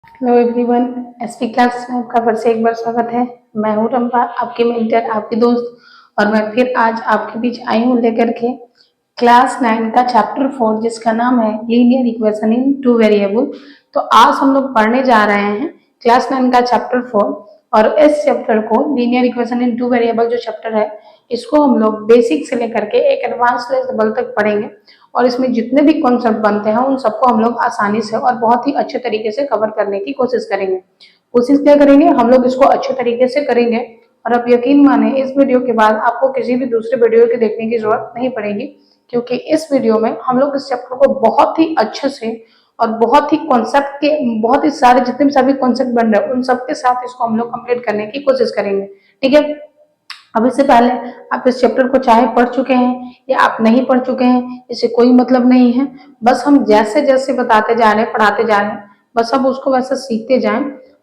Hello everyone, SP class में आपका फिर से एक बार स्वागत है। मैं हूँ रंपा, आपकी मेंटर, आपकी दोस्त। और मैं फिर आज आपके बीच आई हूँ लेकर के क्लास 9 का चैप्टर 4, जिसका नाम है linear equation in two variable. तो आज हम लोग पढ़ने जा रहे हैं क्लास 9 का चैप्टर 4। और इस चैप्टर को linear equation in two variable जो चैप्टर है, इसको हम लोग बेसिक से लेकर के एक एडवांस लेवल तक पढ़ेंगे। और इसमें जितने भी कॉन्सेप्ट बनते हैं उन सबको हम लोग आसानी से और बहुत ही अच्छे तरीके से कवर करने की कोशिश करेंगे। कोशिश क्या करेंगे, हम लोग इसको अच्छे तरीके से करेंगे। और अब यकीन माने, इस वीडियो के बाद आपको किसी भी दूसरे वीडियो के देखने की जरूरत नहीं पड़ेगी, क्योंकि इस वीडियो में हम लोग इस चैप्टर को बहुत ही अच्छे से और बहुत ही कॉन्सेप्ट के बहुत ही सारे जितने भी सभी कॉन्सेप्ट बन रहे हैं उन सबके साथ इसको हम लोग कंप्लीट करने की कोशिश करेंगे। ठीक है। अब इससे पहले आप इस चैप्टर को चाहे पढ़ चुके हैं या आप नहीं पढ़ चुके हैं, इससे कोई मतलब नहीं है। बस हम जैसे जैसे बताते जा रहे हैं, पढ़ाते जा रहे हैं, बस अब उसको वैसे सीखते जाएं।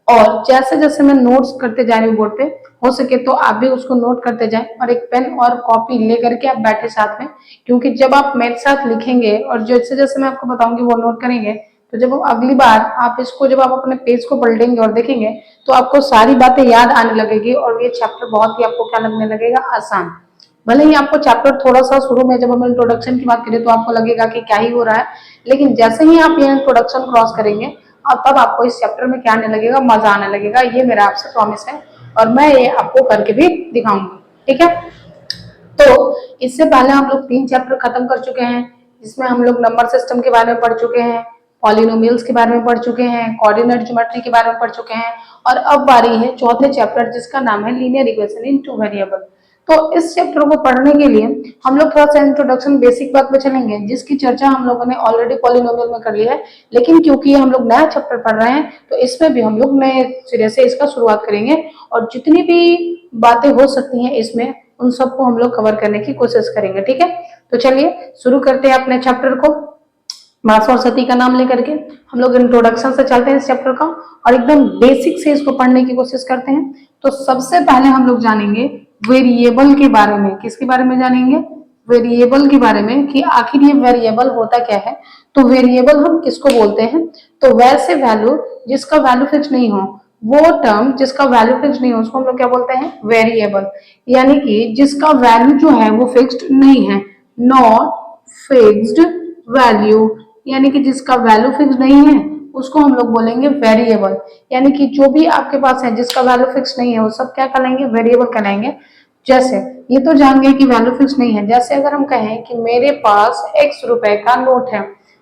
और जैसे जैसे मैं नोट्स करते जा रही हूँ बोर्ड पे, हो सके तो आप भी उसको नोट करते जाएं और एक पेन और कॉपी लेकर के आप बैठे साथ में। क्योंकि जब आप मेरे साथ लिखेंगे और जैसे जैसे मैं आपको बताऊंगी वो नोट करेंगे, तो जब अगली बार आप इसको जब आप अपने पेज को पलटेंगे और देखेंगे, तो आपको सारी बातें याद आने लगेगी और ये चैप्टर बहुत ही आपको क्या लगने लगेगा, आसान। भले ही आपको चैप्टर थोड़ा सा शुरू में जब हम इंट्रोडक्शन की बात करें तो आपको लगेगा कि क्या ही हो रहा है, लेकिन जैसे ही आप ये इंट्रोडक्शन क्रॉस करेंगे और तब आपको इस चैप्टर में क्या आने लगेगा, मजा आने लगेगा। ये मेरा आपसे प्रॉमिस है और मैं ये आपको करके भी दिखाऊंगी। ठीक है। तो इससे पहले हम लोग 3 चैप्टर खत्म कर चुके हैं, जिसमें हम लोग नंबर सिस्टम के बारे में पढ़ चुके हैं, पॉलिनोमियल्स के बारे में पढ़ चुके हैं, कोऑर्डिनेट ज्योमेट्री के बारे में पढ़ चुके हैं। और अब बारी है चौथे चैप्टर, जिसका नाम है linear equation in two variable. तो इस चैप्टर को पढ़ने के लिए हम लोग थोड़ा सा इंट्रोडक्शन बेसिक बात पे चलेंगे, जिसकी चर्चा हम लोगों ने ऑलरेडी पॉलिनोमियल में कर लिया है। लेकिन क्योंकि हम लोग नया चैप्टर पढ़ रहे हैं, तो इसमें भी हम लोग नए सिरे से इसका शुरुआत करेंगे। और जितनी भी बातें हो सकती हैं इसमें, उन सबको हम लोग कवर करने की कोशिश करेंगे। ठीक है। तो चलिए शुरू करते हैं अपने चैप्टर को। माँ सरस्वती का नाम लेकर के हम लोग इंट्रोडक्शन से चलते हैं इस चैप्टर का, और एकदम बेसिक से इसको पढ़ने की कोशिश करते हैं। तो सबसे पहले हम लोग जानेंगे वेरिएबल के बारे में। किसके बारे में जानेंगे? वेरिएबल के बारे में, कि आखिर ये वेरिएबल होता क्या है। तो वेरिएबल हम किसको बोलते हैं? तो वैसे वैल्यू जिसका वैल्यू फिक्स नहीं हो, वो टर्म जिसका वैल्यू फिक्स नहीं हो, उसको हम लोग क्या बोलते हैं? वेरिएबल। यानी कि जिसका वैल्यू जो है वो फिक्स्ड नहीं है, नॉट फिक्स्ड वैल्यू। यानी कि जिसका वैल्यू फिक्स नहीं है उसको हम लोग बोलेंगे वेरिएबल। यानी कि जो भी आपके पास है जिसका वैल्यू फिक्स नहीं है, वो सब क्या कहलाएंगे? वेरिएबल कहलाएंगे। जैसे ये तो जान गए कि वैल्यू फिक्स नहीं है। जैसे अगर हम कहें कि मेरे पास x रुपए का नोट है,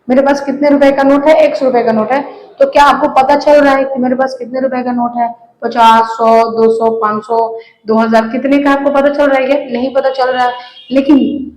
मेरे पास कितने रुपए का नोट है? x रुपए का नोट है। तो क्या आपको पता चल रहा है कि मेरे पास कितने रुपए का नोट है? 50, 100, 200, 500, 2000, कितने का आपको पता चल रहा है? नहीं पता चल रहा है। लेकिन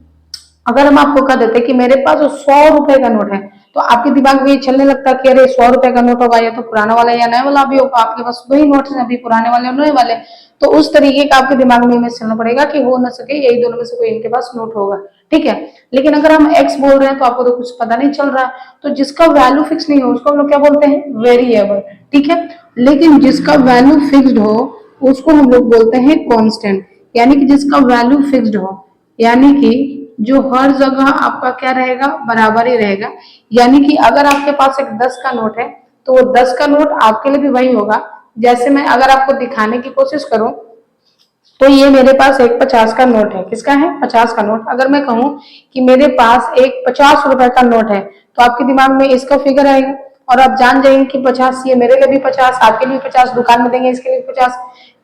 अगर हम आपको कह देते कि मेरे पास 100 रुपए का नोट है, तो आपके दिमाग में ये चलने लगता कि अरे 100 रुपए का नोट होगा, या तो पुराना वाला या नया वाला भी होगा। आपके पास वही नोट है, अभी पुराने वाले और नए वाले। तो उस तरीके का आपके दिमाग में इमेज चलना पड़ेगा कि हो ना सके यही दोनों में से कोई इनके पास नोट होगा। ठीक है। लेकिन अगर हम एक्स बोल रहे हैं तो आपको तो कुछ पता नहीं चल रहा है। तो जिसका वैल्यू फिक्स नहीं हो उसको हम लोग क्या बोलते हैं? वेरिएबल। ठीक है। लेकिन जिसका वैल्यू फिक्स्ड हो उसको हम लोग बोलते हैं कांस्टेंट। यानी कि जिसका वैल्यू फिक्स्ड हो, यानी कि जो हर जगह आपका क्या रहेगा? बराबर ही रहेगा। यानी कि अगर आपके पास एक 10 का नोट है, तो वो 10 का नोट आपके लिए भी वही होगा। जैसे मैं अगर आपको दिखाने की कोशिश करूं, तो ये मेरे पास एक 50 का नोट है। किसका है? 50 का नोट। अगर मैं कहूं कि मेरे पास एक 50 रुपए का नोट है, तो आपके दिमाग में इसका फिगर आएगा और आप जान जाएंगे कि 50, ये मेरे लिए भी 50, आपके लिए भी 50, दुकान में देंगे इसके लिए 50,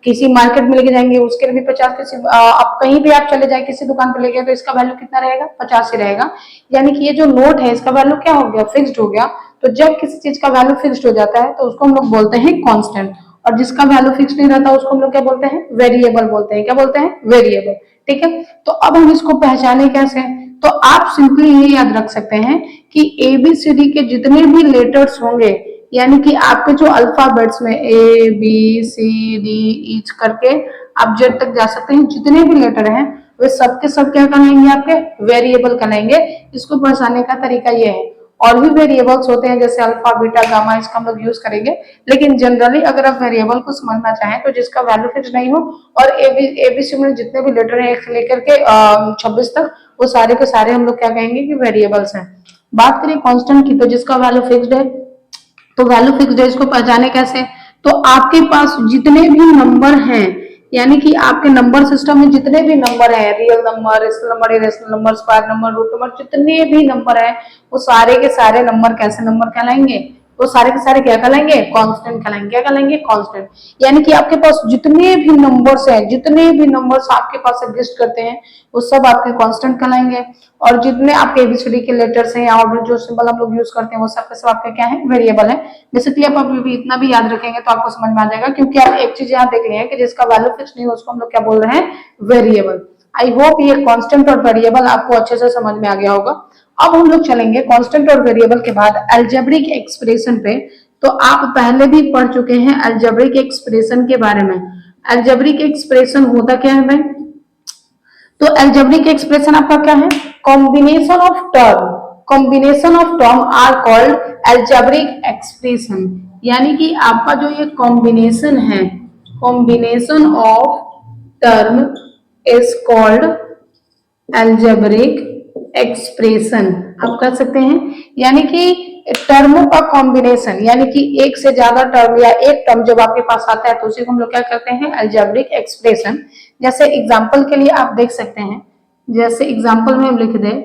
किसी मार्केट में लेके जाएंगे उसके लिए भी 50, किसी आप कहीं भी आप चले जाए किसी दुकान पर लेके, तो इसका वैल्यू कितना रहेगा? 50 ही रहेगा। यानी कि ये जो नोट है इसका वैल्यू क्या हो गया? फिक्स्ड हो गया। तो जब किसी चीज का वैल्यू फिक्स्ड हो जाता है तो उसको हम लोग बोलते हैं कांस्टेंट। और जिसका वैल्यू फिक्स नहीं रहता उसको हम लोग क्या बोलते हैं? वेरिएबल बोलते हैं। क्या बोलते हैं? वेरिएबल। ठीक है। तो अब हम इसको पहचाने कैसे? तो आप सिंपली ये याद रख सकते हैं कि एबीसीडी के जितने भी लेटर्स होंगे, यानी कि आपके जो अल्फाबेट्स में A B C D each करके आप जेड तक जा सकते हैं, जितने भी लेटर हैं वे सबके सब क्या कहलाएंगे? आपके वेरिएबल कहलाएंगे। इसको पहचानने का तरीका ये है। और भी वेरिएबल्स होते हैं जैसे अल्फा बीटा गामा, इसका हम लोग यूज करेंगे। लेकिन जनरली अगर आप वेरिएबल को समझना चाहें तो जिसका वैल्यू फिक्स नहीं हो, और एबीसी में जितने भी लेटर हैं 1 से लेकर के 26 तक, वो सारे के सारे हम लोग क्या कहेंगे कि वेरिएबल्स हैं। बात करें कांस्टेंट की, तो जिसका वैल्यू फिक्स्ड है तो वैल्यू फिक्स्ड है, इसको पहचाने कैसे? तो आपके पास जितने भी नंबर हैं, यानी कि आपके नंबर सिस्टम में जितने भी नंबर है, real number, rational number, irrational number, square number, root number, जितने भी नंबर है वो सारे के सारे नंबर कैसे नंबर कहलाएंगे? वो सारे के सारे क्या कहलाएंगे? कांस्टेंट कहलाएंगे। क्या कहलाएंगे? कांस्टेंट। यानी कि आपके पास जितने भी नंबर्स हैं, जितने भी नंबर्स आपके पास एग्जिस्ट करते हैं, वो सब आपके कांस्टेंट कहलाएंगे। और जितने आपके एबीसीडी के लेटर्स हैं या और जो सिंबल हम लोग यूज करते हैं, वो सब के सब आपके क्या है? वेरिएबल है। बेसिकली आप अभी इतना भी याद रखेंगे तो आपको समझ में आ जाएगा, क्योंकि आप एक चीज यहाँ देख लें कि जिसका वैल्यू फिक्स नहीं हो उसको हम लोग क्या बोल रहे हैं? वेरिएबल। आई होप ये कांस्टेंट और वेरिएबल आपको अच्छे से समझ में आ गया होगा। अब हम लोग चलेंगे कांस्टेंट और वेरिएबल के बाद अलजेब्रिक एक्सप्रेशन पे। तो आप पहले भी पढ़ चुके हैं अलजेब्रिक एक्सप्रेशन के बारे में। अलजेब्रिक एक्सप्रेशन होता क्या है भाई? तो अलजेब्रिक एक्सप्रेशन आपका क्या है? Combination of term. Combination of term are called algebraic expression. यानी कि आपका जो ये कॉम्बिनेशन है, combination of term is called algebraic expression. आप कर सकते हैं, यानी कि टर्मों का कॉम्बिनेशन, यानी कि एक से ज्यादा टर्म या एक टर्म जब आपके पास आता है तो उसी को हम लोग क्या करते हैं? Algebraic expression. जैसे एग्जांपल के लिए आप देख सकते हैं, जैसे एग्जांपल में हम लिख दें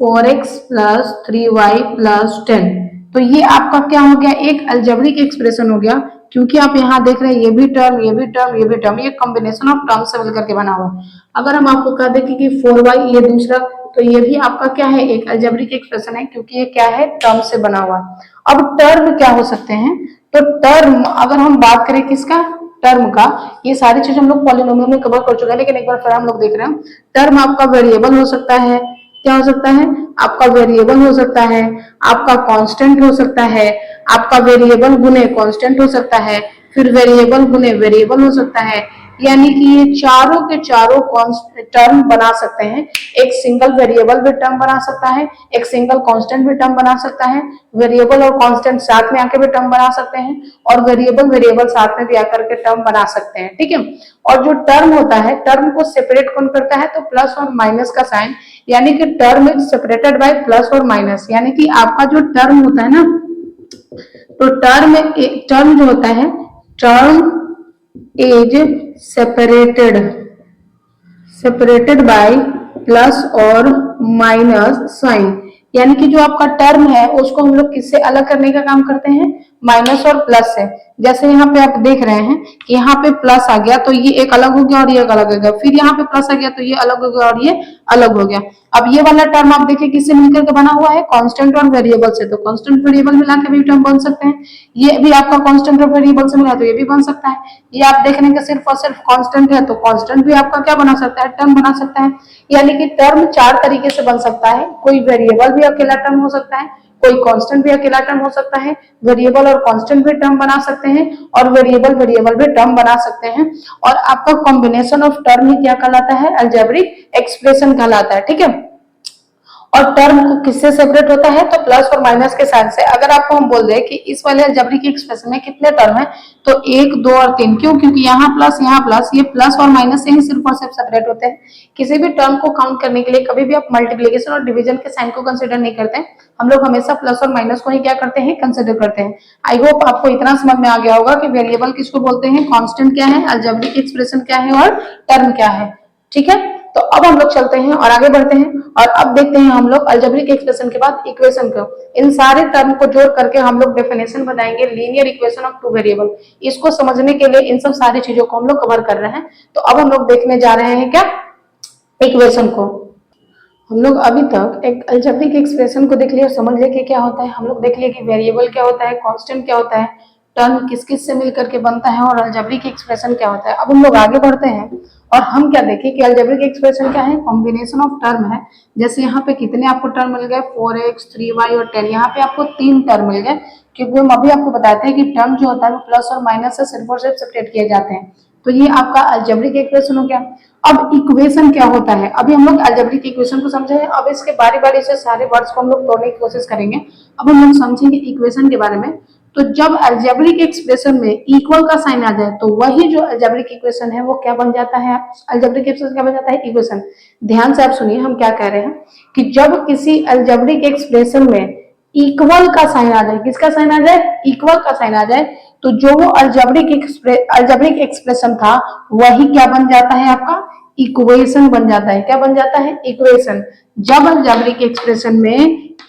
4x प्लस 3y प्लस 10, तो ये आपका क्या हो गया? एक अलजेब्रिक एक्सप्रेशन हो गया, क्योंकि आप यहाँ देख रहे हैं ये भी टर्म, ये भी टर्म, ये भी टर्म, ये कॉम्बिनेशन ऑफ टर्म से मिलकर के बना हुआ है। अगर हम आपको कह दें कि 4y ये दूसरा, तो ये भी आपका क्या है? एक अलजेब्रिक एक्सप्रेशन है, क्योंकि ये क्या है? टर्म से बना हुआ है। अब टर्म क्या हो सकते हैं? तो टर्म अगर हम बात करें किसका? टर्म का। ये सारी चीज हम लोग पॉलिनोमियल में कवर कर चुके हैं, लेकिन एक बार फिर हम लोग देख रहे हैं। टर्म आपका वेरिएबल हो सकता है। क्या हो सकता है? आपका वेरिएबल हो सकता है, आपका कांस्टेंट हो सकता है, आपका वेरिएबल गुने कांस्टेंट हो सकता है, फिर वेरिएबल गुने वेरिएबल हो सकता है। यानी कि ये चारों के चारों टर्म बना सकते हैं। एक सिंगल वेरिएबल भी टर्म बना सकता है, एक सिंगल कांस्टेंट भी टर्म बना सकता है, वेरिएबल और कांस्टेंट साथ में आके भी टर्म बना सकते हैं, और वेरिएबल वेरिएबल साथ में भी आकर के टर्म बना सकते हैं। ठीक है। और जो टर्म होता है, टर्म को सेपरेट कौन करता है? तो प्लस और माइनस का साइन, यानी कि term is separated by plus और माइनस। यानी कि आपका जो टर्म होता है ना, तो टर्म जो होता है, term is separated by plus और माइनस साइन। यानी कि जो आपका टर्म है उसको हम लोग किससे अलग करने का काम करते हैं? माइनस और प्लस से। जैसे यहाँ पे आप देख रहे हैं कि यहाँ पे प्लस आ गया तो ये एक अलग हो गया और ये एक अलग हो गया, फिर यहाँ पे प्लस आ गया तो ये अलग हो गया और ये अलग हो गया। अब ये वाला टर्म आप देखिए किससे मिलकर के बना हुआ है? कांस्टेंट और वेरिएबल से। तो कांस्टेंट वेरिएबल मिला के भी टर्म बन सकते हैं। ये भी आपका कांस्टेंट और वेरिएबल से मिला तो ये भी बन सकता है। ये आप देख रहे हैं कि सिर्फ और सिर्फ कांस्टेंट है, तो कांस्टेंट भी आपका क्या बना सकता है? टर्म बना सकता है। यानी कि टर्म चार तरीके से बन सकता है। कोई वेरिएबल भी अकेला टर्म हो सकता है, कोई कांस्टेंट भी अकेला टर्म हो सकता है, वेरिएबल और कांस्टेंट भी टर्म बना सकते हैं, और वेरिएबल वेरिएबल भी टर्म बना सकते हैं। और आपका कॉम्बिनेशन ऑफ टर्म ही क्या कहलाता है? अलजेब्रिक एक्सप्रेशन कहलाता है। ठीक है। और टर्म को किससे सेपरेट होता है? तो प्लस और माइनस के साइन से। अगर आपको हम बोल दें कि इस वाले अलजेब्रिक एक्सप्रेशन में कितने टर्म है, तो 1 2 और 3। क्यों? क्योंकि यहाँ प्लस, ये प्लस और माइनस से ही सिर्फ और सिर्फ सेपरेट होते हैं। किसी भी टर्म को काउंट करने के लिए कभी भी आप मल्टीप्लीकेशन और डिवीजन के साइन को कंसिडर नहीं करते हैं। हम लोग हमेशा प्लस और माइनस को ही क्या करते हैं? कंसिडर करते हैं। आई होप आपको इतना समझ में आ गया होगा कि वेरिएबल किसको बोलते हैं, कांस्टेंट क्या है, अलजेब्रिक एक्सप्रेशन क्या है, और टर्म क्या है। ठीक है। तो अब हम लोग चलते हैं और आगे बढ़ते हैं, और अब देखते हैं हम लोग अलजेब्रिक एक्सप्रेशन के बाद इक्वेशन को। इन सारे टर्म को जोड़ करके हम लोग डेफिनेशन बनाएंगे linear equation of two variable. इसको समझने के लिए इन सब सारी चीजों को हम लोग कवर कर रहे हैं। तो अब हम लोग देखने जा रहे हैं क्या? इक्वेशन को। हम लोग अभी तक एक अलजेब्रिक एक्सप्रेशन को देख लिया, समझ लिया कि क्या होता है। हम लोग देख लिया कि वेरिएबल क्या होता है, कांस्टेंट क्या होता है, टर्म किस किस से मिलकर के बनता है, और अलजेब्रिक एक्सप्रेशन क्या होता है। अब हम लोग आगे बढ़ते हैं और हम क्या देखें कि अलजेब्रिक एक्सप्रेशन क्या है? कॉम्बिनेशन ऑफ टर्म है। जैसे यहाँ पे कितने आपको टर्म मिल गए? 4x 3y और 10। यहाँ पे आपको 3 टर्म मिल गए, क्योंकि हम अभी आपको बताते हैं कि टर्म जो होता है वो प्लस और माइनस से सिर्फ और सिर्फ सेपरेट किए जाते हैं। तो ये आपका अलजेब्रिक इक्वेशन हो गया। अब इक्वेशन क्या होता है? अभी हम लोग अलजेब्रिक इक्वेशन को समझे हैं, अब इसके बारी बारी से सारे वर्ड्स को हम लोग तोड़ने की कोशिश करेंगे। अब हम लोग समझेंगे इक्वेशन के बारे में। तो जब अलजेब्रिक एक्सप्रेशन में इक्वल का साइन आ जाए तो वही जो अलजेब्रिक इक्वेशन है वो क्या बन जाता है? अलजेब्रिक एक्सप्रेशन क्या बन जाता है? इक्वेशन। ध्यान से आप सुनिए हम क्या कह रहे हैं कि जब किसी अलजेब्रिक एक्सप्रेशन में इक्वल का साइन आ जाए, किसका साइन आ जाए, इक्वल का साइन आ जाए, तो जो वो अल्जेब्रिक एक्सप्रेशन था वही क्या बन जाता है आपका, इक्वेशन बन जाता है। क्या बन जाता है, इक्वेशन। जब अल्जेब्रिक एक्सप्रेशन में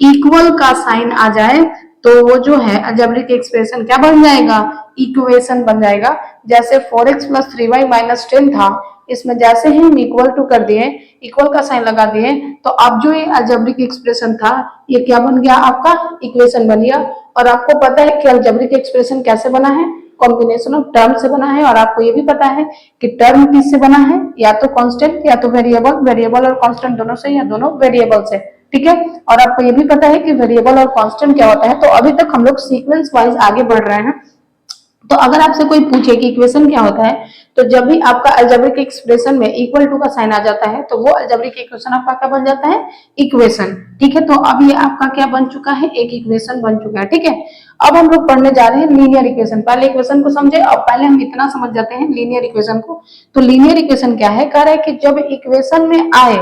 इक्वल का साइन आ जाए तो वो जो है अल्जेब्रिक एक्सप्रेशन क्या बन जाएगा, इक्वेशन बन जाएगा। जैसे 4x प्लस 3y माइनस 10 था, इसमें जैसे ही हम इक्वल टू कर दिए, इक्वल का साइन लगा दिए, तो अब जो ये अलजेब्रिक एक्सप्रेशन था ये क्या बन गया, आपका इक्वेशन बन गया। और आपको पता है कि अलजेब्रिक एक्सप्रेशन कैसे बना है, कॉम्बिनेशन ऑफ टर्म से बना है। और आपको ये भी पता है कि टर्म किससे बना है, या तो कांस्टेंट या तो वेरिएबल, वेरिएबल और कांस्टेंट दोनों से, या दोनों वेरिएबल से। ठीक है, और आपको ये भी पता है कि वेरिएबल और कांस्टेंट क्या होता है। तो अभी तक हम लोग सीक्वेंस वाइज आगे बढ़ रहे हैं। तो अगर आपसे कोई पूछे कि इक्वेशन क्या होता है, तो जब भी आपका अलजेब्रिक एक्सप्रेशन में इक्वल टू का साइन आ जाता है तो वो अलजेब्रिक इक्वेशन आपका क्या बन जाता है, इक्वेशन। ठीक है, तो अब ये आपका क्या बन चुका है, एक इक्वेशन बन चुका है। ठीक है, अब हम लोग पढ़ने जा रहे हैं लीनियर इक्वेशन। पहले इक्वेशन को समझे और पहले हम इतना समझ जाते हैं लीनियर इक्वेशन को। तो लीनियर इक्वेशन क्या है, कह रहा है कि जब इक्वेशन में आए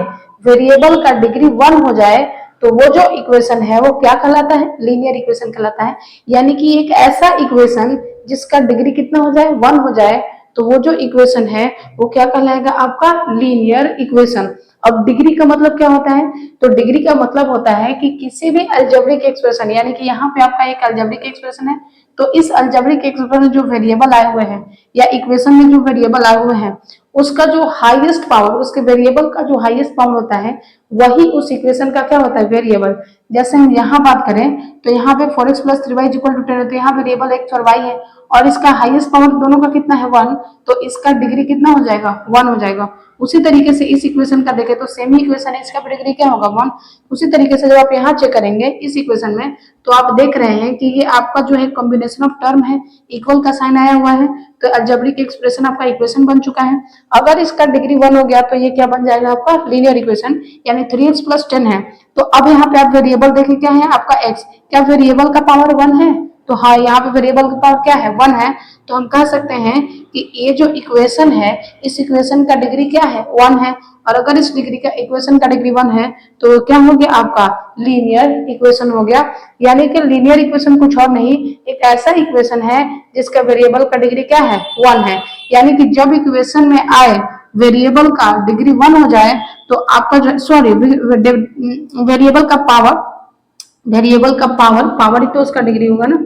वेरिएबल का डिग्री 1 हो जाए तो वो जो इक्वेशन है वो क्या कहलाता है, लीनियर इक्वेशन कहलाता है। यानी कि एक ऐसा इक्वेशन जिसका डिग्री कितना हो जाए, 1 हो जाए, तो वो जो इक्वेशन है वो क्या कहलाएगा, आपका लीनियर इक्वेशन। अब डिग्री का मतलब क्या होता है, तो डिग्री का मतलब होता है कि किसी भी अलजेब्रिक एक्सप्रेशन, यानी कि यहाँ पे आपका एक अलजेब्रिक एक्सप्रेशन है, तो इस अलजेब्रिक एक्सप्रेशन में जो वेरिएबल आए हुए हैं या इक्वेशन में जो वेरिएबल आए हुए हैं उसका जो हाईएस्ट पावर, उसके वेरिएबल का जो हाईएस्ट पावर होता है वही उस इक्वेशन का क्या होता है, वेरिएबल। जैसे हम यहाँ बात करें तो यहाँ पे 4x plus 3y equal to 10 है, तो यहाँ वेरिएबल x और y है और इसका हाईएस्ट पावर दोनों का कितना है, 1, तो इसका डिग्री कितना हो जाएगा, 1 हो जाएगा। उसी तरीके से इस इक्वेशन का देखें तो सेम ही इक्वेशन है, इसका डिग्री क्या होगा, 1। उसी तरीके से जब आप यहाँ चेक करेंगे इस इक्वेशन में तो आप देख रहे हैं कि ये आपका जो है कॉम्बिनेशन ऑफ टर्म है, इक्वल का साइन आया हुआ है, तो अलजेब्रिक एक्सप्रेशन आपका इक्वेशन बन चुका है। अगर इसका डिग्री 1 हो गया तो ये क्या बन जाएगा, आपका लीनियर इक्वेशन, यानी 3x प्लस 10 है। तो अब यहाँ पे आप वेरिएबल देखें क्या है, आपका x, क्या वेरिएबल का पावर 1 है, तो हाँ यहाँ पे वेरिएबल का पावर क्या है, 1 है। तो हम कह सकते हैं कि ये जो इक्वेशन है इस इक्वेशन का डिग्री क्या है, 1 है। और अगर इस डिग्री का इक्वेशन का डिग्री 1 है तो क्या हो गया, आपका लीनियर इक्वेशन हो गया। यानी कि लीनियर इक्वेशन कुछ और नहीं, एक ऐसा इक्वेशन है जिसका वेरिएबल का डिग्री क्या है, 1 है। यानी कि जब इक्वेशन में आए वेरिएबल का डिग्री 1 हो जाए तो आपका जो, सॉरी, वेरिएबल का पावर, वेरिएबल का पावर, पावर ही तो उसका डिग्री होगा ना,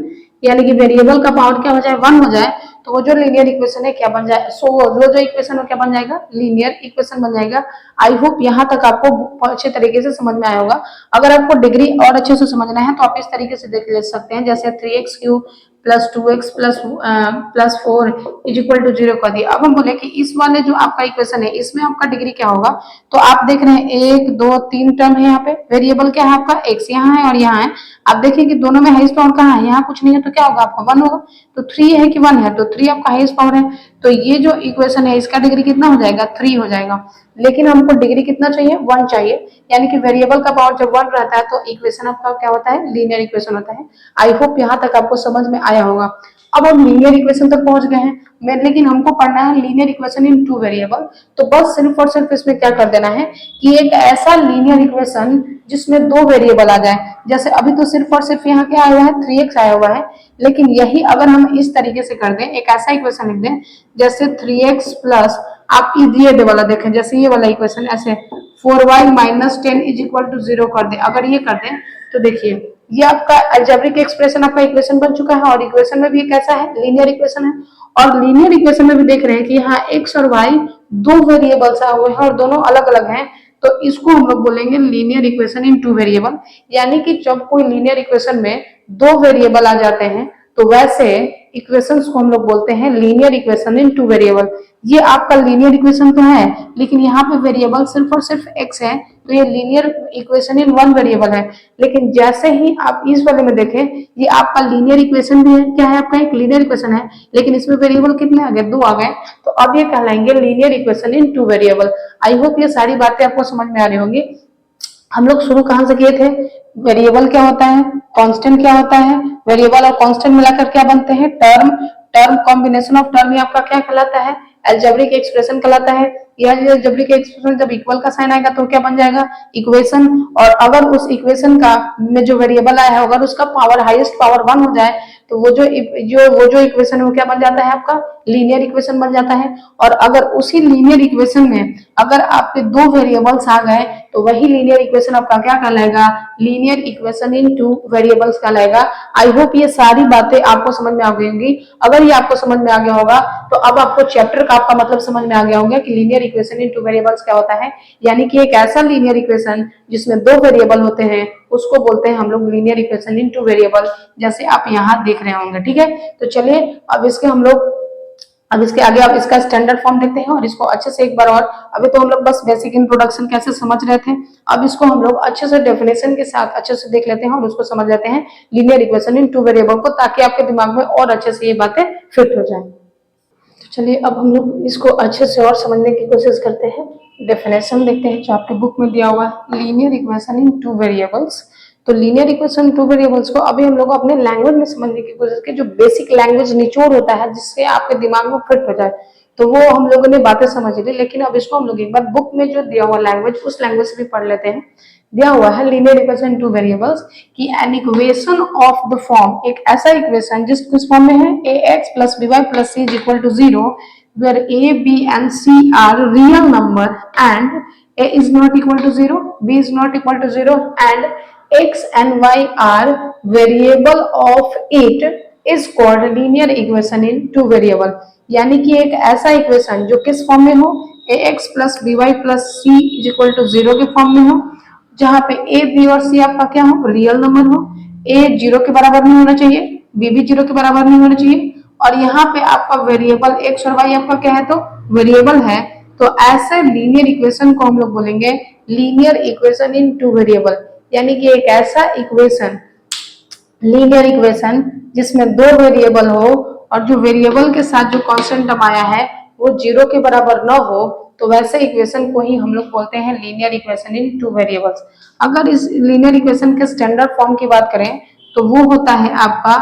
यानी कि वेरिएबल का पावर क्या हो जाए, 1 हो जाए, तो वो जो लीनियर इक्वेशन है क्या बन जाए, सो वो जो इक्वेशन है क्या बन जाएगा, लीनियर इक्वेशन बन जाएगा। आई होप यहाँ तक आपको अच्छे तरीके से समझ में आया होगा। अगर आपको डिग्री और अच्छे से समझना है तो आप इस तरीके से देख ले सकते हैं, जैसे 3x cube plus 2x plus 4 is equal to 0 कर दिया। अब हम बोले कि इस वाले जो आपका इक्वेशन है इसमें आपका डिग्री क्या होगा, तो आप देख रहे हैं 1 2 3 टर्म है, यहाँ पे वेरिएबल क्या है आपका x, यहाँ है और यहाँ है। आप देखिए कि दोनों में हाईएस्ट पावर कहाँ है, यहाँ कुछ नहीं है तो क्या होगा, आपका 1 होगा। तो 3 है कि 1 है, तो 3 आपका हाईएस्ट पावर है, तो ये जो इक्वेशन है इसका डिग्री कितना हो जाएगा, 3 हो जाएगा। लेकिन हमको डिग्री कितना चाहिए, 1 चाहिए। यानी कि वेरिएबल का पावर जब 1 रहता है तो इक्वेशन आपका क्या होता है, लीनियर इक्वेशन होता है। आई होप यहाँ तक आपको समझ में आया होगा। अब हम लीनियर इक्वेशन तक पहुंच गए हैं, लेकिन हमको पढ़ना है लीनियर इक्वेशन इन 2 वेरिएबल। तो बस सिर्फ और सिर्फ इसमें क्या कर देना है कि एक ऐसा लीनियर इक्वेशन जिसमें 2 वेरिएबल आ जाए। जैसे अभी तो सिर्फ और सिर्फ यहाँ क्या आया हुआ है, 3x आया हुआ है, लेकिन यही अगर हम इस तरीके से कर दें, एक ऐसा इक्वेशन लिख दें जैसे 3x प्लस, आप ये वाला देखें, जैसे ये वाला इक्वेशन ऐसे 4y minus 10 is equal to 0 कर दे। अगर ये कर दें तो देखिए ये आपका अलजेब्रिक एक्सप्रेशन, आपका इक्वेशन बन चुका है। और इक्वेशन में भी कैसा है, लीनियर इक्वेशन है। और लीनियर इक्वेशन में भी देख रहे हैं कि यहाँ x और y 2 वेरिएबल्स आए हुए हैं और दोनों अलग अलग हैं, तो इसको हम लोग बोलेंगे लीनियर इक्वेशन इन 2 वेरिएबल। यानी कि जब कोई लीनियर इक्वेशन में 2 वेरिएबल आ जाते हैं तो वैसे इक्वेशंस को हम लोग बोलते हैं लीनियर इक्वेशन इन 2 वेरिएबल। ये आपका लीनियर इक्वेशन तो है, लेकिन यहाँ पे वेरिएबल सिर्फ और सिर्फ x है, तो ये लीनियर इक्वेशन इन 1 वेरिएबल है। लेकिन जैसे ही आप इस वाले में देखें, ये आपका लीनियर इक्वेशन भी है, क्या है, आपका एक लीनियर इक्वेशन है, लेकिन इसमें वेरिएबल कितने आ गए, 2 आ गए, तो अब ये कहलाएंगे linear equation in 2 variable. I hope ये सारी बातें आपको समझ में आ रही होंगी। हम लोग शुरू कहां से किए थे, वेरिएबल क्या होता है, कांस्टेंट क्या होता है, वेरिएबल और कांस्टेंट मिलाकर क्या बनते हैं, term. Term combination of term ही आपका क्या कहलाता है, अलजेब्रिक एक्सप्रेशन कहलाता है। या जब के एक्सप्रेशन जब इक्वल का साइन आएगा तो क्या बन जाएगा इक्वेशन, और अगर उस इक्वेशन का में जो वेरिएबल आया है अगर उसका पावर हाईएस्ट पावर 1 हो जाए तो वो जो इक्वेशन है वो क्या बन जाता है आपका लीनियर इक्वेशन बन जाता है। और अगर उसी लीनियर इक्वेशन में अगर आपके दो वेरिएबल्स आ गए तो वही लीनियर इक्वेशन आपका क्या कहलाएगा linear equation in two variables कहलाएगा। आई होप ये सारी बातें आपको समझ में आ गई होंगी। अगर ये आपको समझ में आ गया होगा तो अब आपको चैप्टर का आपका मतलब समझ में आ गया होगा कि linear equation in two variables क्या होता है, यानी कि एक ऐसा लीनियर इक्वेशन जिसमें दो वेरिएबल होते हैं उसको बोलते हैं हम लोग linear equation in two variable, जैसे आप यहाँ देख रहे होंगे। ठीक है, तो चलिए अब इसके आगे आप इसका स्टैंडर्ड फॉर्म देखते हैं और इसको अच्छे से एक बार और, अभी तो हम लोग बस बेसिक इंट्रोडक्शन कैसे समझ रहे थे, अब इसको हम लोग अच्छे से डेफिनेशन के साथ अच्छे से देख लेते हैं और उसको समझ लेते हैं linear equation in two variable को, ताकि आपके दिमाग में और अच्छे से ये बातें फिट हो जाए। तो चलिए अब हम लोग इसको अच्छे से और समझने की कोशिश करते हैं। डेफिनेशन देखते हैं जो आपके बुक में दिया हुआ है linear equation in two variables. तो लीनियर इक्वेशन टू वेरिएबल्स को अभी हम लोग अपने लैंग्वेज में समझने की कोशिश की, जो बेसिक लैंग्वेज निचोड़ होता है जिससे आपके दिमाग में फिट हो जाए, तो वो हम लोगों ने बातें समझ ली। लेकिन अब इसको हम लोग एक बार बुक में जो दिया हुआ लैंग्वेज उस लैंग्वेज से भी पढ़ लेते हैं। दिया हुआ है लीनियर इक्वेशन टू वेरिएबल्स की an equation of the form, एक ऐसा इक्वेशन जिस किस फॉर्म में है ax plus by plus c is equal to 0 where a b and c are real number and a is not equal to 0, b is not equal to 0 and x and y are variable of it is called linear equation in two variable। यानी कि एक ऐसा equation जो किस form में हो ax plus by plus c is equal to 0 के फॉर्म में हो, जहां पे ए बी और सी आपका क्या हो रियल नंबर हो, ए 0 के बराबर नहीं होना चाहिए, बी भी 0 के बराबर नहीं होना चाहिए, और यहाँ पे आपका वेरिएबल एक्स और वाई आपका क्या है तो वेरिएबल है। तो ऐसे लीनियर इक्वेशन को हम लोग बोलेंगे linear equation in two variable, यानी कि एक ऐसा इक्वेशन लीनियर इक्वेशन जिसमें दो वेरिएबल हो और जो वेरिएबल के साथ जो कांस्टेंट टर्म आया है वो 0 के बराबर न हो, तो वैसे इक्वेशन को ही हम लोग बोलते हैं linear equation in two variables. अगर इस लीनियर इक्वेशन के स्टैंडर्ड फॉर्म की बात करें तो वो होता है आपका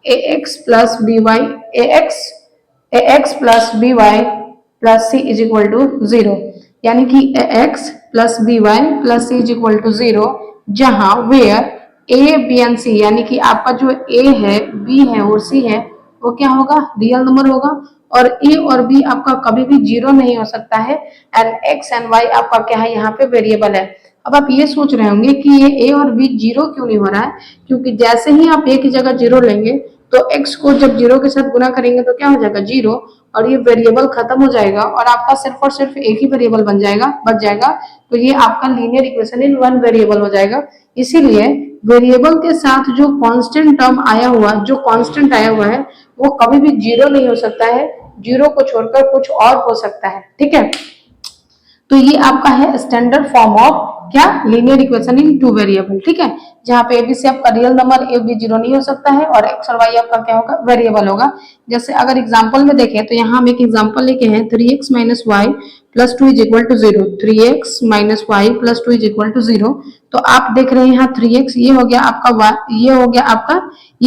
ax plus by ax plus by plus c is equal to 0, यानी कि ax plus by plus c is equal to 0, जहां where a b and c यानी कि आपका जो a है b है और c है वो क्या होगा रियल नंबर होगा, और a और b आपका कभी भी 0 नहीं हो सकता है, एंड x एंड y आपका क्या है यहाँ पे वेरिएबल है। अब आप ये सोच रहे होंगे कि ये a और b 0 क्यों नहीं हो रहा है, क्योंकि जैसे ही आप a की जगह 0 लेंगे तो x को जब 0 के साथ गुना करेंगे तो क्या हो जाएगा 0, और ये वेरिएबल खत्म हो जाएगा और आपका सिर्फ और सिर्फ एक ही वेरिएबल बच जाएगा। तो ये आपका linear equation in one variable हो जाएगा। इसीलिए वेरिएबल के साथ जो कांस्टेंट आया हुआ है वो कभी भी 0 नहीं हो सकता है, 0 को छोड़कर कुछ और हो सकता है। ठीक है, तो ये आपका है स्टैंडर्ड फॉर्म ऑफ क्या linear equation in two variable. ठीक है, जहां पे ए बी सी आपका रियल नंबर ए बी 0 नहीं हो सकता है और एक्स और वाई आपका क्या होगा वेरिएबल होगा। जैसे अगर एग्जांपल में देखें तो यहाँ हम एक एग्जांपल लेके हैं 3x minus Y plus 2 is equal to 0, 3x minus Y plus 2 is equal to 0। तो आप देख रहे हैं यहाँ 3x ये हो गया आपका y, ये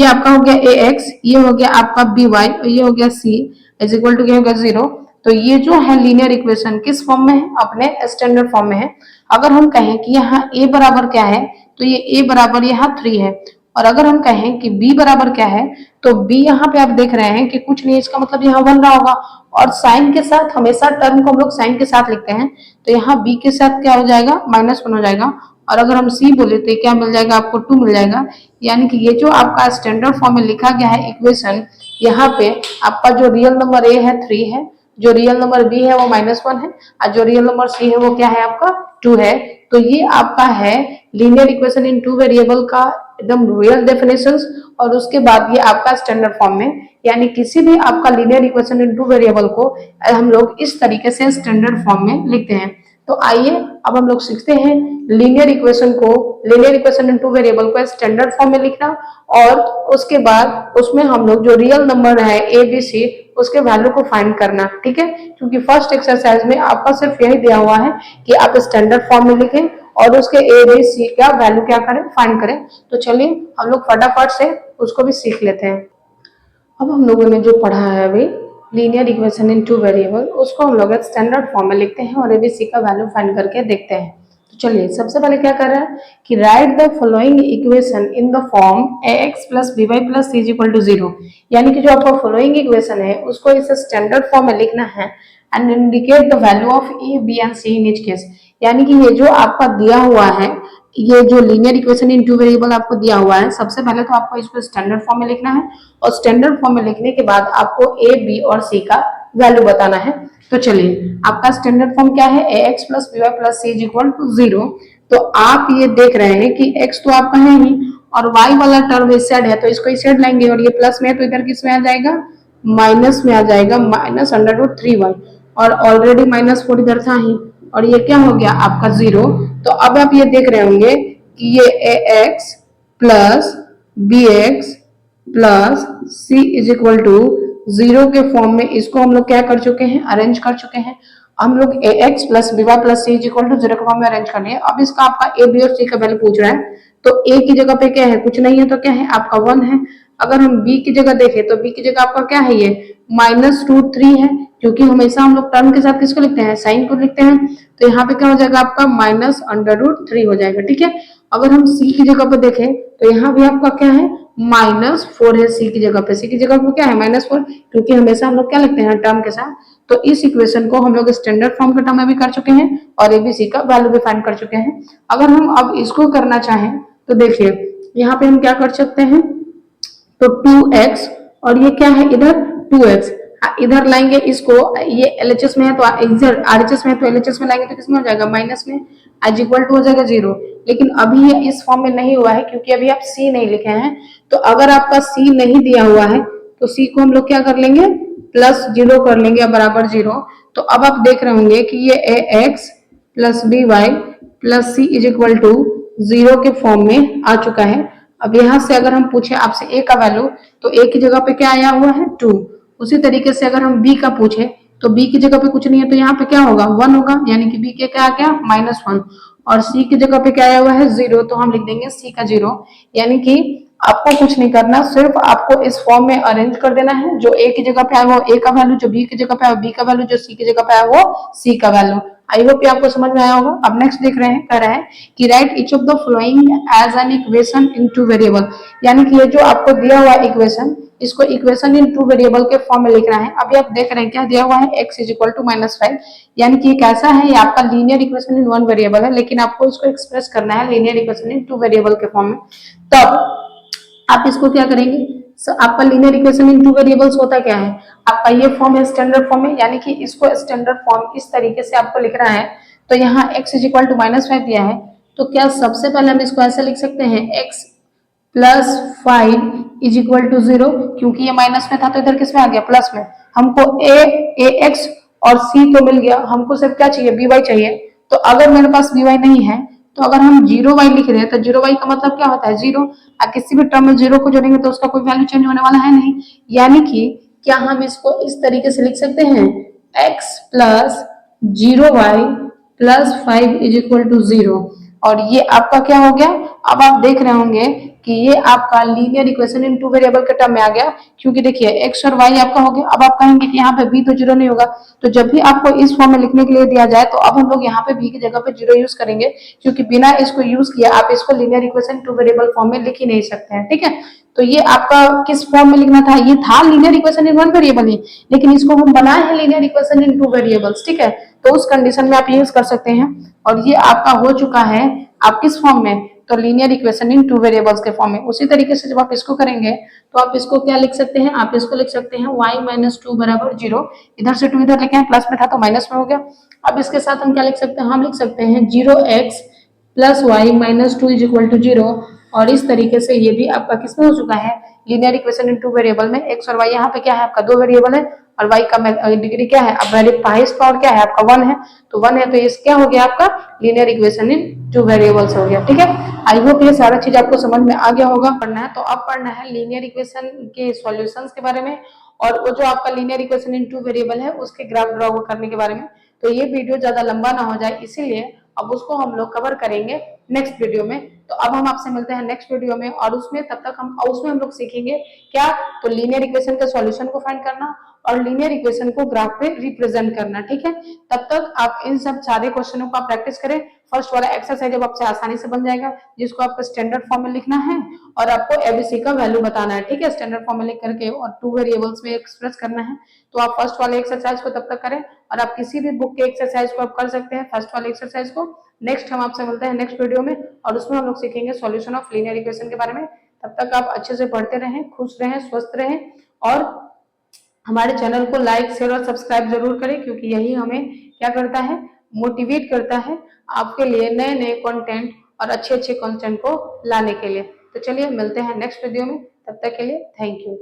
आपका हो गया ax, ये हो गया आपका by, ये हो गया c इज इक्वल टू क्या होगा 0। तो ये जो है लीनियर इक्वेशन किस फॉर्म में है अपने स्टैंडर्ड फॉर्म में है। अगर हम कहें कि यहाँ a बराबर क्या है तो ये a बराबर यहाँ 3 है, और अगर हम कहें कि b बराबर क्या है तो b यहाँ पे आप देख रहे हैं कि कुछ नहीं, इसका मतलब यहाँ 1 रहा होगा, और साइन के साथ हमेशा टर्म को हम लोग साइन के साथ लिखते हैं, तो यहाँ b के साथ क्या हो जाएगा -1 हो जाएगा, और अगर हम c बोले तो क्या मिल जाएगा आपको 2 मिल जाएगा। यानी कि ये जो आपका स्टैंडर्ड फॉर्म में लिखा गया है इक्वेशन, यहाँ पे आपका जो रियल नंबर a है 3 है, जो रियल नंबर b है वो -1 है, और जो रियल नंबर c है वो क्या है आपका 2 है। तो ये आपका है linear equation in two variable का एकदम रियल डेफिनेशंस, और उसके बाद ये आपका स्टैंडर्ड फॉर्म में, यानी किसी भी आपका linear equation in two variable को हम लोग इस तरीके से स्टैंडर्ड फॉर्म में लिखते हैं। तो आइए अब हम लोग सीखते हैं linear equation in two variable को स्टैंडर्ड फॉर्म में लिखना, और उसके बाद उसमें हम लोग जो रियल नंबर है ए बी सी उसके वैल्यू को फाइंड करना। ठीक है, क्योंकि फर्स्ट एक्सरसाइज में आपका सिर्फ यही दिया हुआ है कि आप स्टैंडर्ड फॉर्म में लिखें और उसके ए बी सी का वैल्यू क्या करें फाइंड करें। तो चलिए हम लोग फटाफट से उसको भी सीख लेते हैं। अब हम लोगों ने जो पढ़ा है अभी linear equation in two variable, उसको हम लोग स्टैंडर्ड फॉर्म में लिखते हैं और एबीसी का वैल्यू फाइंड करके देखते हैं। तो चलिए सबसे पहले क्या कर रहा है कि write the following equation in the form ax plus B Y plus C is equal to 0, यानी कि जो आपका फॉलोइंग इक्वेशन है उसको इस स्टैंडर्ड फॉर्म में लिखना है and indicate the value of A B and C in each case, यानी कि ये जो आपका दिया हुआ है, ये जो linear equation in two variable आपको दिया हुआ है, सबसे पहले तो आपको इसको स्टैंडर्ड फॉर्म में लिखना है और स्टैंडर्ड फॉर्म में लिखने के बाद आपको ए बी और सी का वैल्यू बताना है। तो चलिए आपका स्टैंडर्ड फॉर्म क्या है, a x plus B Y plus C is equal to 0। तो आप ये देख रहे हैं कि x तो आपका है ही और y वाला टर्म इस साइड है तो इसको इस साइड लाएंगे और ये प्लस में है तो इधर किस में आ जाएगा, माइनस में आ जाएगा, माइनस अंडर रूट 3y, और ऑलरेडी -4 इधर था ही और ये क्या हो गया आपका 0। तो अब आप ये देख रहे होंगे कि ये ax plus B X plus C is equal to 0 के फॉर्म में इसको हम लोग क्या कर चुके हैं, अरेंज कर चुके हैं। हम लोग ax plus B Y plus C is equal to 0 के फॉर्म में अरेंज कर लिए। अब इसका आपका a b और c का वैल्यू पूछ रहा है, तो a की जगह पे क्या है, कुछ नहीं है तो क्या है आपका 1 है। अगर हम b की जगह देखें तो b की जगह आपका क्या है, ये -√3 है, क्योंकि हमेशा हम लोग टर्म के साथ किसको लिखते हैं, साइन को लिखते हैं। तो यहाँ पे क्या हो जाएगा आपका -√3 हो जाएगा, ठीक है। अगर हम c की जगह पे देखें तो यहाँ भी आपका क्या है, -4 है सी की जगह पे, सी की जगह पे क्या है -4, क्योंकि हमेशा हम लोग क्या लिखते हैं टर्म के साथ। तो इस इक्वेशन को हम लोग स्टैंडर्ड फॉर्म के टर्म में भी कर चुके हैं और एबीसी का वैल्यू भी फाइंड कर चुके हैं। अगर हम अब इसको करना चाहें तो देखिए यहाँ पे हम क्या कर सकते हैं, तो 2x और ये क्या है इधर 2x, इधर लाएंगे इसको, ये एलएचएस में है तो इधर आरएचएस में है तो एलएचएस में लाएंगे तो किसमें हो जाएगा, माइनस में, एज इक्वल टू हो जाएगा 0। लेकिन अभी ये इस फॉर्म में नहीं हुआ है क्योंकि अभी आप c नहीं लिखे हैं। तो अगर आपका c नहीं दिया हुआ है तो c को हम लोग क्या कर लेंगे, +0 कर लेंगे बराबर 0। तो अब आप देख रहे होंगे कि ये ax plus B Y plus C is equal to 0 के फॉर्म में आ चुका है। अब यहाँ से अगर हम पूछे आपसे a का वैल्यू तो a की जगह पे क्या आया हुआ है 2। उसी तरीके से अगर हम b का पूछे तो b की जगह पे कुछ नहीं है तो यहाँ पे क्या होगा 1 होगा, यानी कि b के क्या आ गया -1, और c की जगह पे क्या आया हुआ है 0, तो हम लिख देंगे c का 0। यानी कि आपको कुछ नहीं करना, सिर्फ आपको इस फॉर्म में अरेंज कर देना है, जो a की जगह पे आया वो a का वैल्यू, जो b की जगह पे आया b का वैल्यू, जो c की जगह पे आया वो c का वैल्यू। आई होप ये आपको समझ में आया होगा। अब नेक्स्ट देख रहे हैं, कह रहा है कि write each of the following as an equation in two variable, यानी कि ये जो आपको दिया हुआ इक्वेशन, इसको इक्वेशन इन टू वेरिएबल के फॉर्म में लिखना है। अभी आप देख रहे हैं क्या दिया हुआ है, x इज इक्वल टू -5, यानी कि कैसा है, ये आपका linear equation in one variable है, लेकिन आपको इसको एक्सप्रेस करना है linear equation in two variable के फॉर्म में। तब आप इसको क्या करेंगे, आपका linear equation in two variables होता क्या है, आपका ये फॉर्म है स्टैंडर्ड फॉर्म है, यानी कि इसको स्टैंडर्ड फॉर्म इस तरीके से आपको लिखना है। तो यहाँ x इज इक्वल टू -5 दिया है, तो क्या सबसे पहले हम इसको ऐसे लिख सकते हैं, x plus 5 is equal to 0, क्योंकि ये माइनस में था तो इधर किस में आ गया, प्लस में। हमको ax और c तो मिल गया, हमको सिर्फ क्या चाहिए, by चाहिए। तो अगर मेरे पास by नहीं है तो अगर हम 0y लिख रहे हैं तो 0y का मतलब क्या होता है, 0। किसी भी टर्म में 0 को जोड़ेंगे तो उसका कोई वैल्यू चेंज होने वाला है नहीं, यानी कि क्या हम इसको इस तरीके से लिख सकते हैं, x plus 0y plus 5 is equal to 0, और ये आपका क्या हो गया। अब आप देख रहे होंगे कि ये आपका linear equation in two variable के टर्म में आ गया, क्योंकि देखिए x और y आपका हो गया। अब आप कहेंगे कि यहाँ पे b तो 0 नहीं होगा, तो जब भी आपको इस फॉर्म में लिखने के लिए दिया जाए तो अब हम लोग यहाँ पे b की जगह पे 0 यूज करेंगे, क्योंकि बिना इसको यूज किए आप इसको linear equation two variable form में लिख ही नहीं सकते हैं, ठीक है। तो ये आपका किस फॉर्म में लिखना था, ये था linear equation in one variable ही, लेकिन इसको हम बनाए हैं linear equation in two variables, ठीक है। तो उस कंडीशन में आप यूज कर सकते हैं, और ये आपका हो चुका है आप किस फॉर्म में, तो linear equation in two variables के फॉर्म में। उसी तरीके से जब आप इसको करेंगे तो आप इसको क्या लिख सकते हैं, आप इसको लिख सकते हैं y - 2 बराबर 0, इधर से 2 इधर लेके आए, प्लस में था तो माइनस में हो गया। अब इसके साथ हम क्या लिख सकते हैं, हम लिख सकते हैं 0x plus y - 2 is equal to 0, और इस तरीके से ये भी आपका किसमें हो चुका है, linear equation in two variable में। x और y यहाँ पे क्या है आपका 2 वेरिएबल है, और y का डिग्री क्या है, अब वैल्यू हाईएस्ट पावर क्या है आपका 1 है, तो 1 है तो ये क्या हो गया आपका linear equation in two variables हो गया, ठीक है। आई होप ये सारा चीज आपको समझ में आ गया होगा। पढ़ना है तो अब पढ़ना है लीनियर इक्वेशन के सॉल्यूशंस के बारे में, और वो जो आपका linear equation in two variable है उसके ग्राफ ड्रॉ करने के बारे में। तो ये वीडियो ज्यादा लंबा ना हो जाए इसीलिए अब उसको हम लोग कवर करेंगे नेक्स्ट वीडियो में। तो अब हम आपसे मिलते हैं नेक्स्ट वीडियो में, और उसमें तब तक हम लोग सीखेंगे क्या, तो लीनियर इक्वेशन के सॉल्यूशन को फाइंड करना, और लीनियर इक्वेशन को ग्राफ पे रिप्रेजेंट करना। ठीक है, तब तक आप इन सब सारे क्वेश्चनों को आप प्रैक्टिस करें। फर्स्ट वाला एक्सरसाइज अब आपसे आसानी से बन जाएगा, जिसको आपको स्टैंडर्ड फॉर्म में लिखना है और आपको एबीसी का वैल्यू बताना है। ठीक है, स्टैंडर्ड फॉर्म में लिख करके और 2 वेरिएबल्स में एक्सप्रेस करना है। तो आप फर्स्ट वाले एक्सरसाइज को तब तक करें, और आप किसी भी बुक के एक्सरसाइज को आप कर सकते हैं, फर्स्ट वाले एक्सरसाइज को। नेक्स्ट हम आपसे मिलते हैं नेक्स्ट वीडियो में, और उसमें हम लोग सीखेंगे सॉल्यूशन ऑफ लीनियर इक्वेशन के बारे में। तब तक आप अच्छे से पढ़ते रहें, खुश रहें, स्वस्थ रहें, और हमारे चैनल को लाइक, शेयर और सब्सक्राइब जरूर करें, क्योंकि यही हमें क्या करता है, मोटिवेट करता है आपके लिए नए नए कंटेंट और अच्छे अच्छे कंटेंट को लाने के लिए। तो चलिए मिलते हैं नेक्स्ट वीडियो में, तब तक के लिए थैंक यू।